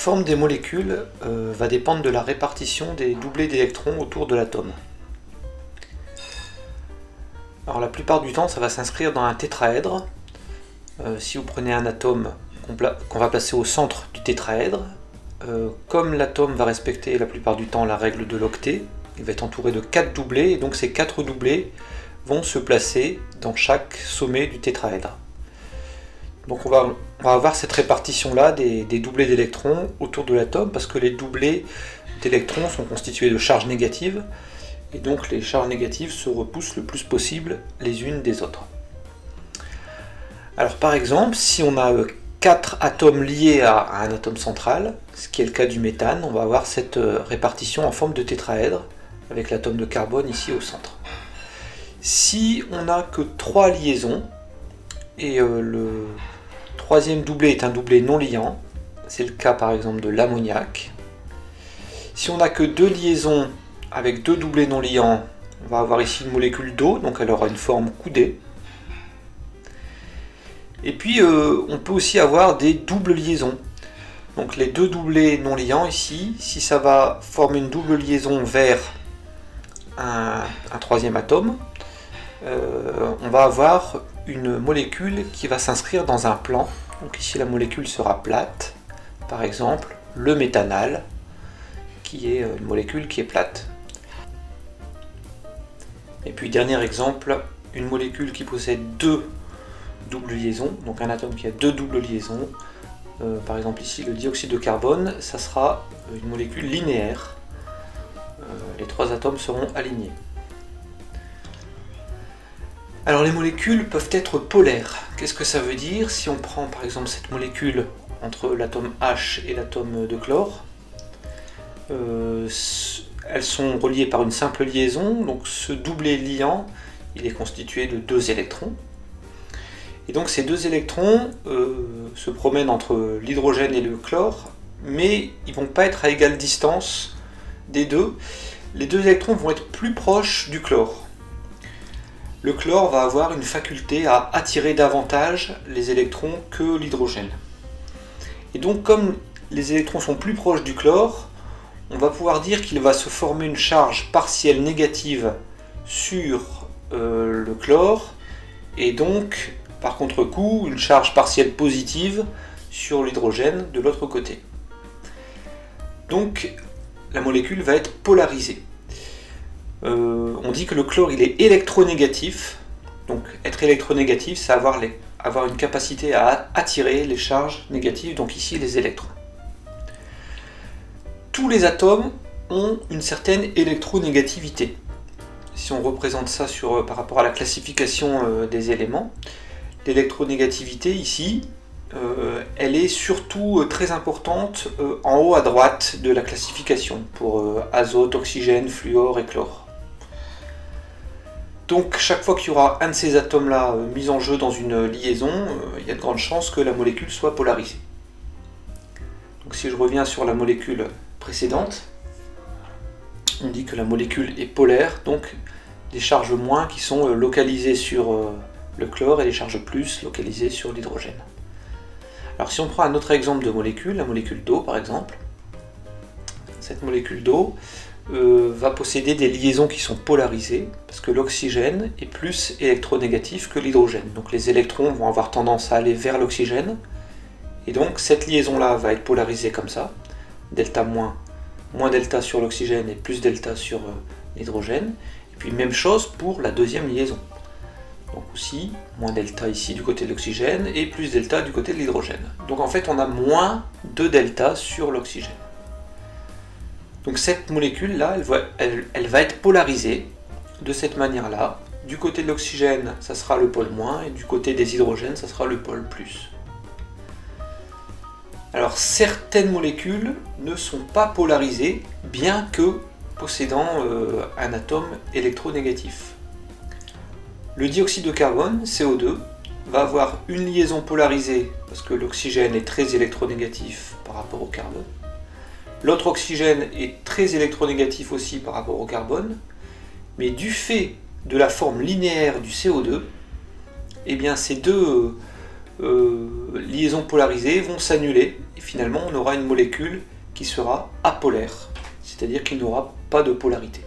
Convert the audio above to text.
forme des molécules va dépendre de la répartition des doublés d'électrons autour de l'atome. Alors la plupart du temps, ça va s'inscrire dans un tétraèdre. Si vous prenez un atome qu'on va placer au centre du tétraèdre, comme l'atome va respecter la plupart du temps la règle de l'octet, il va être entouré de 4 doublés, et donc ces 4 doublés vont se placer dans chaque sommet du tétraèdre. Donc on va avoir cette répartition-là des doublés d'électrons autour de l'atome, parce que les doublés d'électrons sont constitués de charges négatives, et donc les charges négatives se repoussent le plus possible les unes des autres. Alors par exemple, si on a 4 atomes liés à un atome central, ce qui est le cas du méthane, on va avoir cette répartition en forme de tétraèdre, avec l'atome de carbone ici au centre. Si on n'a que 3 liaisons, et le troisième doublé est un doublé non liant, c'est le cas par exemple de l'ammoniac. Si on n'a que 2 liaisons avec 2 doublés non liants, on va avoir ici une molécule d'eau, donc elle aura une forme coudée. Et puis on peut aussi avoir des doubles liaisons. Donc les 2 doublés non liants ici, si ça va former une double liaison vers un troisième atome, on va avoir une molécule qui va s'inscrire dans un plan. Donc ici la molécule sera plate, par exemple le méthanal, qui est une molécule qui est plate. Et puis dernier exemple, une molécule qui possède 2 doubles liaisons, donc un atome qui a 2 doubles liaisons, par exemple ici le dioxyde de carbone, ça sera une molécule linéaire, les 3 atomes seront alignés. Alors les molécules peuvent être polaires. Qu'est-ce que ça veut dire? Si on prend par exemple cette molécule entre l'atome H et l'atome de chlore, elles sont reliées par une simple liaison, donc ce doublé liant, il est constitué de 2 électrons. Et donc ces 2 électrons se promènent entre l'hydrogène et le chlore, mais ils ne vont pas être à égale distance des deux. Les 2 électrons vont être plus proches du chlore. Le chlore va avoir une faculté à attirer davantage les électrons que l'hydrogène. Et donc comme les électrons sont plus proches du chlore, on va pouvoir dire qu'il va se former une charge partielle négative sur le chlore, et donc par contre-coup une charge partielle positive sur l'hydrogène de l'autre côté. Donc la molécule va être polarisée. On dit que le chlore il est électronégatif, donc être électronégatif c'est avoir une capacité à attirer les charges négatives, donc ici les électrons. Tous les atomes ont une certaine électronégativité. Si on représente ça par rapport à la classification des éléments, l'électronégativité ici, elle est surtout très importante en haut à droite de la classification pour azote, oxygène, fluor et chlore. Donc chaque fois qu'il y aura un de ces atomes-là mis en jeu dans une liaison, il y a de grandes chances que la molécule soit polarisée. Donc si je reviens sur la molécule précédente, on dit que la molécule est polaire, donc des charges moins qui sont localisées sur le chlore et des charges plus localisées sur l'hydrogène. Alors si on prend un autre exemple de molécule, la molécule d'eau par exemple, cette molécule d'eau va posséder des liaisons qui sont polarisées, parce que l'oxygène est plus électronégatif que l'hydrogène. Donc les électrons vont avoir tendance à aller vers l'oxygène, et donc cette liaison-là va être polarisée comme ça, delta moins, moins delta sur l'oxygène et plus delta sur l'hydrogène. Et puis même chose pour la deuxième liaison. Donc aussi, moins delta ici du côté de l'oxygène et plus delta du côté de l'hydrogène. Donc en fait on a moins de delta sur l'oxygène. Donc cette molécule là, elle va être polarisée de cette manière là. Du côté de l'oxygène, ça sera le pôle moins, et du côté des hydrogènes, ça sera le pôle plus. Alors certaines molécules ne sont pas polarisées, bien que possédant un atome électronégatif. Le dioxyde de carbone, CO2, va avoir une liaison polarisée, parce que l'oxygène est très électronégatif par rapport au carbone. L'autre oxygène est très électronégatif aussi par rapport au carbone, mais du fait de la forme linéaire du CO2, eh bien ces deux liaisons polarisées vont s'annuler et finalement on aura une molécule qui sera apolaire, c'est-à-dire qu'il n'aura pas de polarité.